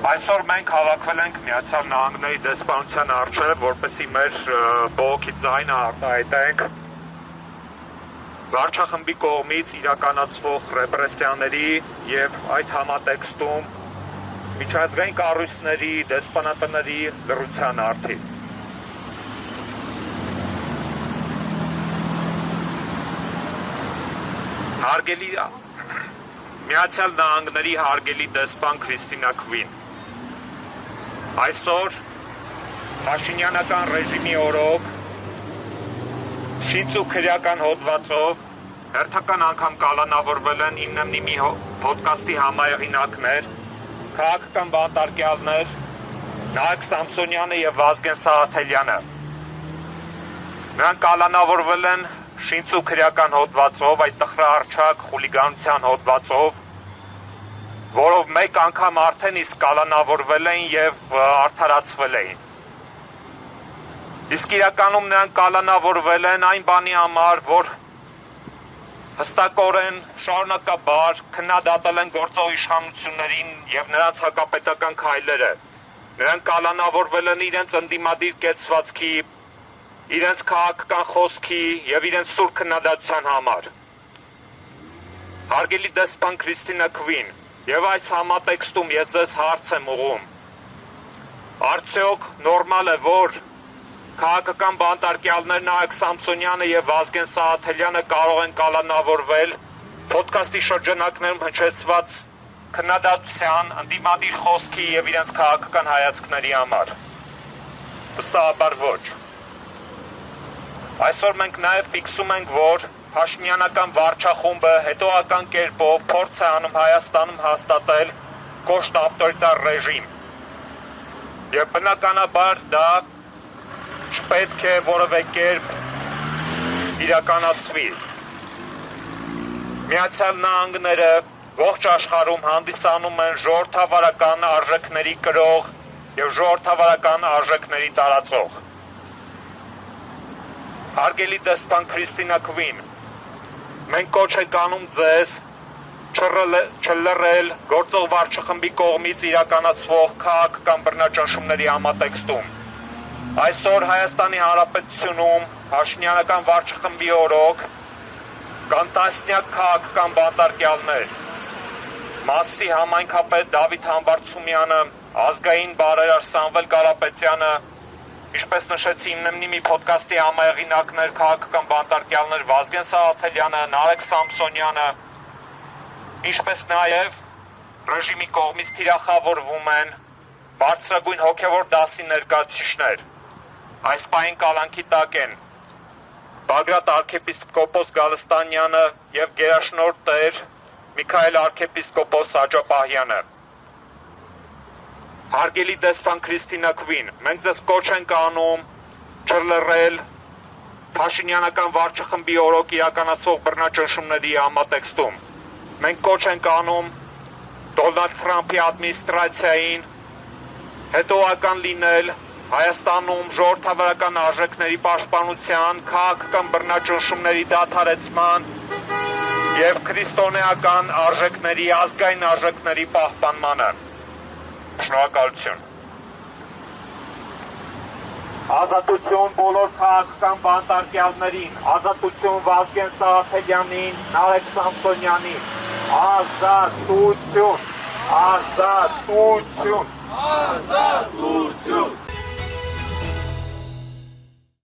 Այսօր մենք հավաքվել ենք Միացյալ Նահանգների դեսպանության առջև, որպեսզի մեր բողոքի ձայնը արտահայտենք վարչախմբի կողմից իրականացվող ռեպրեսիաների եւ այդ համատեքստում միջազգային կառույցների, դեսպանատների լռության արդիվ։ Հարգելի Միացյալ Նահանգների հարգելի դեսպան Քրիստինա Քվին, այսօր Փաշինյանական ռեժիմի օրոք շինծ ու քրեական հոդվածով հերթական անգամ կալանավորվել են ԻՆՄ-ի ոդկասթի համահեղինակներ, քաղաքական բանտարկյալներ Նահեկ Սամսոնյանը եւ Վազգեն Սաղաթելյանը։ Նրանք կալանավորվել են շինծ ու քրեական հոդվածով, այդ տխրահարչակ խուլիգանության հոդվածով, որով մեկ անգամ արդեն իսկ կալանավորվել էին եւ արդարացվել էին։ Իսկ իրականում նրանք կալանավորվել են այն բանի համար, որ հստակորեն շարունակաբար քննադատել են գործող իշխանություններին եւ նրանց հակապետական քայլերը։ Նրանք կալանավորվել են իրենց ընդդիմադիր կեցվածքի, իրենց քաղաքական խոսքի եւ իրենց սուր քննադատության համար։ Հարգելի դեսպան Քրիստինա Քվին, եւ այս համատեքստում ես ձեզ հարց եմ ուղղում. արդյոք նորմալ է, որ քաղաքական բանտարկյալներ Նահեկ Սամսոնյանը եւ Վազգեն Սաղաթելյանը կարող են կալանավորվել ոդկասթի շրջանակներում հնչեցված քննադատության, ընդդիմադիր խոսքի եւ իրենց քաղաքական հայացքների համար։ Վստահաբար ոչ։ Այսօր մենք նաեւ ֆիքսում ենք, որ Փաշինյանական վարչախումբը հետոական կերպով փորձ է անում Հայաստանում հաստատել կոշտ ավտորիտար ռեժիմ։ Եվ բնականաբար դա չպետք է որևէ կերպ իրականացվի։ Միացյալ Նահանգները ողջ աշխարհում հանդիսանում են ժողովրդավարական արժեքների կրող եւ ժողովրդավարական արժեքների տարածող։ Հարգելի դեսպան Քրիստինա Քվին, մենք կոչ ենք անում ձեզ չլռել գործող վարչախմբի կողմից իրականացվող քաղաքական բռնաճնշումների համատեքստում։ Այսօր Հայաստանի Հանրապետությունում Փաշինյանական վարչախմբի օրոք կան տասնյակ քաղաքական բանտարկյալներ։ Մասի համայնքապետ Դավիթ Համբարձումյանը, ազգային բարերար Սամվել Կարապետյանը, ինչպես նշեցի ԻՆՄ-ի ոդկասթի համահեղինակներ, քաղաքական բանտարկյալներ Վազգեն Սաղաթելյանը, Նահեկ Սամսոնյանը, ինչպես նաև ռեժիմի կողմից թիրախավորվում են բարձրագույն հոգևոր դասի ներկայացուցիչներ։ Այս պահին կալանքի տակ են Բագրատ arczepiskopos Գալստանյանը եւ գերաշնորհ տեր Միքայել arczepiskopos Աջապահյանը։ Հարգելի դեսպան Քրիստինա Քվին, մենք ձեզ կոչ ենք անում չլռել Փաշինյանական վարչախմբի օրոք իրականացվող բռնաճնշումների համատեքստում։ Մենք կոչ ենք անում Դոնալդ Թրամփի ադմինիստրացիային հետոական լինել Հայաստանում ժողովրդավարական արժեքների պաշտպանության, քաղաքական բռնաճնշումների դադարեցման եւ քրիստոնեական արժեքների, ազգային արժեքների պահպանմանը։ Շնորհակալություն։ Ազատություն բոլոր քաղաքական բանտարկյալներին, ազատություն Վազգեն Սաղաթելյանին, Նահեկ Սամսոնյանին, ազատություն, ազատություն, ազատություն։